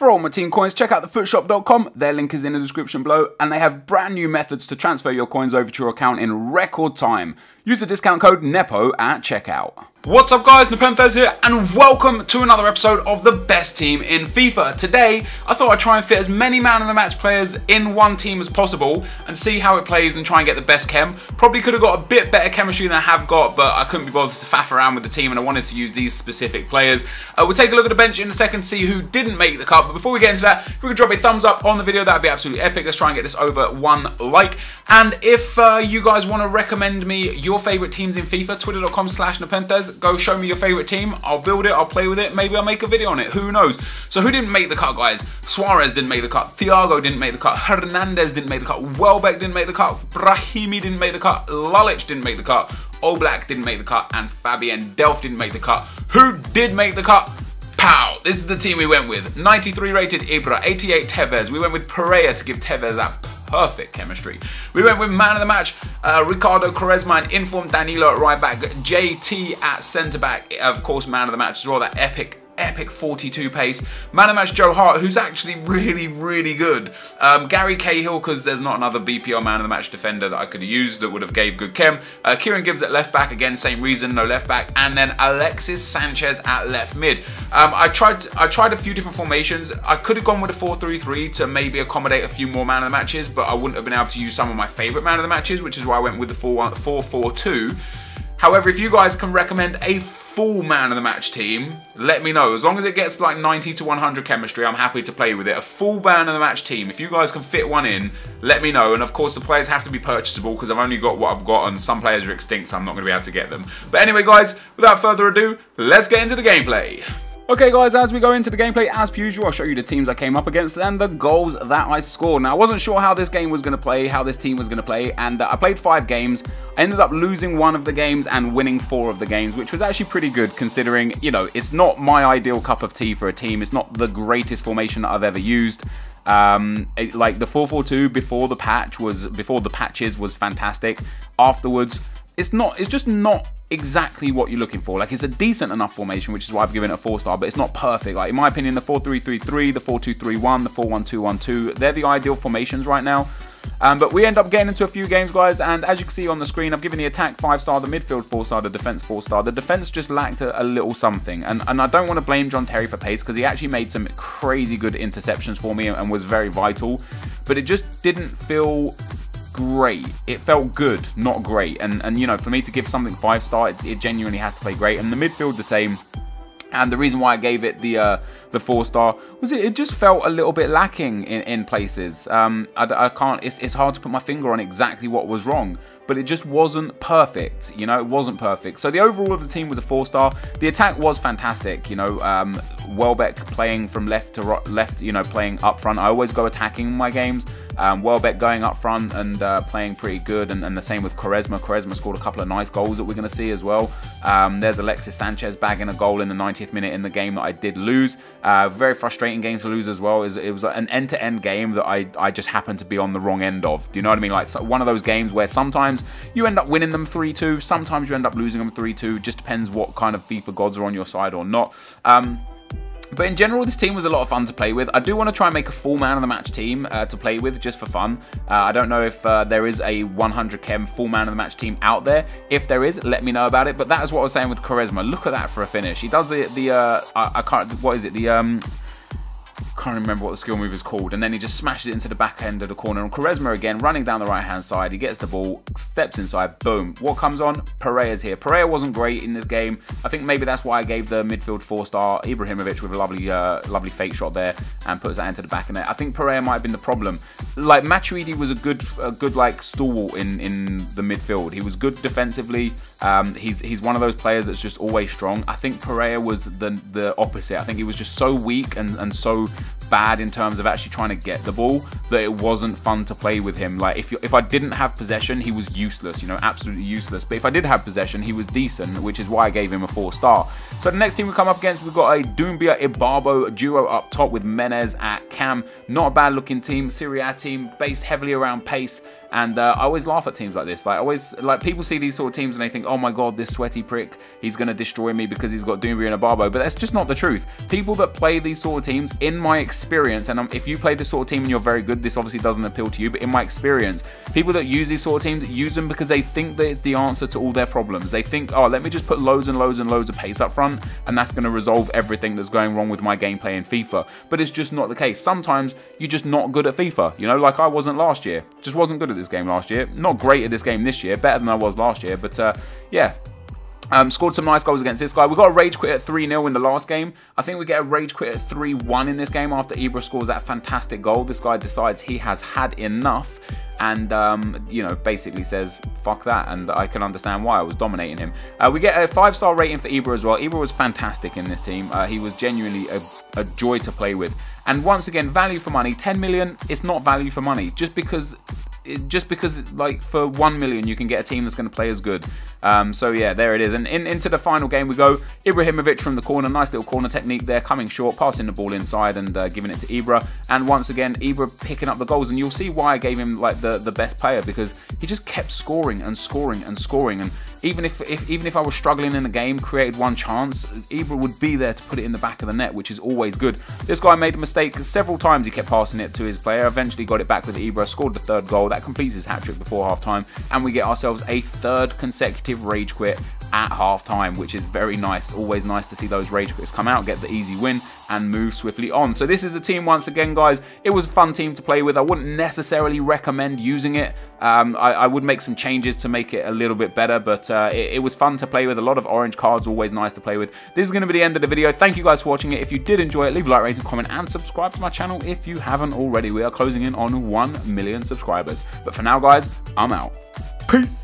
For all Motm coins, check out thefootshop.com. Their link is in the description below, and they have brand new methods to transfer your coins over to your account in record time. Use the discount code NEPO at checkout. What's up guys, NepentheZ here, and welcome to another episode of the best team in FIFA. Today, I thought I'd try and fit as many man of the match players in one team as possible and see how it plays and try and get the best chem. Probably could have got a bit better chemistry than I have got, but I couldn't be bothered to faff around with the team and I wanted to use these specific players. We'll take a look at the bench in a second to see who didn't make the cut, but before we get into that, if we could drop a thumbs up on the video, that would be absolutely epic. Let's try and get this over 1 like. And if you guys want to recommend me your favourite teams in FIFA, twitter.com/NepentheZ, go show me your favourite team. I'll build it, I'll play with it, maybe I'll make a video on it, who knows. So who didn't make the cut, guys? Suarez didn't make the cut, Thiago didn't make the cut, Hernandez didn't make the cut, Welbeck didn't make the cut, Brahimi didn't make the cut, Lulic didn't make the cut, Oblak didn't make the cut, and Fabian Delph didn't make the cut. Who did make the cut? Pow! This is the team we went with. 93 rated Ibra, 88 Tevez. We went with Pereira to give Tevez that perfect chemistry. We went with man of the match, Ricardo Quaresma, and informed Danilo at right back, JT at centre back, of course man of the match as well, that epic 42 pace. Man of the match Joe Hart, who's actually really good. Gary Cahill, because there's not another BPL man of the match defender that I could have used that would have gave good chem. Kieran Gibbs at left back, again same reason, no left back. And then Alexis Sanchez at left mid. I tried a few different formations. I could have gone with a 4-3-3 to maybe accommodate a few more man of the matches, but I wouldn't have been able to use some of my favourite man of the matches, which is why I went with the 4-4-2. However, if you guys can recommend a full man of the match team, let me know. As long as it gets like 90 to 100 chemistry, I'm happy to play with it. A full man of the match team, if you guys can fit one in, let me know. And of course the players have to be purchasable because I've only got what I've got and some players are extinct, so I'm not going to be able to get them. But anyway guys, without further ado, let's get into the gameplay. Okay guys, as we go into the gameplay, as per usual, I'll show you the teams I came up against and the goals that I scored. Now, I wasn't sure how this game was going to play, how this team was going to play, and I played 5 games. I ended up losing 1 of the games and winning 4 of the games, which was actually pretty good considering, you know, it's not my ideal cup of tea for a team. It's not the greatest formation that I've ever used. Like the 4-4-2 before the patches was fantastic. Afterwards, it's just not exactly what you're looking for. Like, it's a decent enough formation, which is why I've given it a 4-star, but it's not perfect. Like, in my opinion, the 4-3-3-3, the 4-2-3-1, the 4-1-2-1-2, they're the ideal formations right now. But we end up getting into a few games, guys, and as you can see on the screen, I've given the attack 5-star, the midfield 4-star, the defense 4-star. The defense just lacked a little something, and I don't want to blame John Terry for pace, because he actually made some crazy good interceptions for me and was very vital, but it just didn't feel great. It felt good, not great, and you know, for me to give something 5-star, it genuinely has to play great. And the midfield the same. And the reason why I gave it the 4-star was it just felt a little bit lacking in places. I can't. It's hard to put my finger on exactly what was wrong, but it just wasn't perfect. You know, it wasn't perfect. So the overall of the team was a 4-star. The attack was fantastic. You know, Welbeck playing from left to left. You know, playing up front. I always go attacking in my games. Welbeck going up front and playing pretty good, and the same with Quaresma. Quaresma scored a couple of nice goals that we're going to see as well. There's Alexis Sanchez bagging a goal in the 90th minute in the game that I did lose. Very frustrating game to lose as well. It was an end-to-end game that I just happened to be on the wrong end of. Do you know what I mean? Like, one of those games where sometimes you end up winning them 3-2, sometimes you end up losing them 3-2. Just depends what kind of FIFA gods are on your side or not. But in general, this team was a lot of fun to play with. I do want to try and make a full man of the match team to play with just for fun. I don't know if there is a 100 chem full man of the match team out there. If there is, let me know about it. But that is what I was saying with Quaresma. Look at that for a finish. He does I can't, what is it? Can't remember what the skill move is called, and then he just smashes it into the back end of the corner. And Quaresma again running down the right hand side, he gets the ball, steps inside, boom. What comes on? Pereira's here. Pereira wasn't great in this game. I think maybe that's why I gave the midfield 4-star. Ibrahimovic with a lovely fake shot there and puts that into the back of net. I think Pereira might have been the problem. Like, Matuidi was a good like stalwart in the midfield. He was good defensively. He's one of those players that's just always strong. I think Pereira was the opposite. I think he was just so weak and so bad in terms of actually trying to get the ball that it wasn't fun to play with him. Like, if I didn't have possession, he was useless, you know, absolutely useless. But if I did have possession, he was decent, which is why I gave him a 4-star. So the next team we come up against, we've got a Doumbia Ibarbo duo up top with Menez at cam. Not a bad looking team, Serie A team, based heavily around pace. And I always laugh at teams like this. Like people see these sort of teams and they think, oh my god, this sweaty prick, he's going to destroy me because he's got Doombury and a Barbo. But that's just not the truth. People that play these sort of teams, in my experience, and if you play this sort of team and you're very good, this obviously doesn't appeal to you, but in my experience, people that use these sort of teams use them because they think that it's the answer to all their problems. They think, oh, let me just put loads and loads and loads of pace up front, and that's going to resolve everything that's going wrong with my gameplay in FIFA. But it's just not the case. Sometimes you're just not good at FIFA, you know, like I wasn't last year. Just wasn't good at this game last year. Not great at this game this year, better than I was last year, but yeah. Scored some nice goals against this guy. We got a rage quit at 3-0 in the last game. I think we get a rage quit at 3-1 in this game after Ibra scores that fantastic goal. This guy decides he has had enough and, you know, basically says, fuck that. And I can understand why. I was dominating him. We get a 5-star rating for Ibra as well. Ibra was fantastic in this team. He was genuinely a joy to play with. And once again, value for money. 10 million, it's not value for money. Just because like for 1 million you can get a team that's going to play as good. So yeah, there it is. And into the final game we go. Ibrahimovic from the corner, nice little corner technique there, coming short, passing the ball inside and giving it to Ibra. And once again, Ibra picking up the goals, and you'll see why I gave him like the best player, because he just kept scoring and scoring and scoring. And even if I was struggling in the game, created one chance, Ibra would be there to put it in the back of the net, which is always good. This guy made a mistake several times. He kept passing it to his player, eventually got it back with Ibra, scored the third goal. That completes his hat-trick before half-time, and we get ourselves a third consecutive rage quit at half-time, which is very nice. Always nice to see those rage quits come out, get the easy win, and move swiftly on. So this is the team once again, guys. It was a fun team to play with. I wouldn't necessarily recommend using it. I would make some changes to make it a little bit better, but it was fun to play with. A lot of orange cards, always nice to play with. This is going to be the end of the video. Thank you guys for watching it. If you did enjoy it, leave a like, rating, comment, and subscribe to my channel if you haven't already. We are closing in on 1 million subscribers. But for now, guys, I'm out. Peace.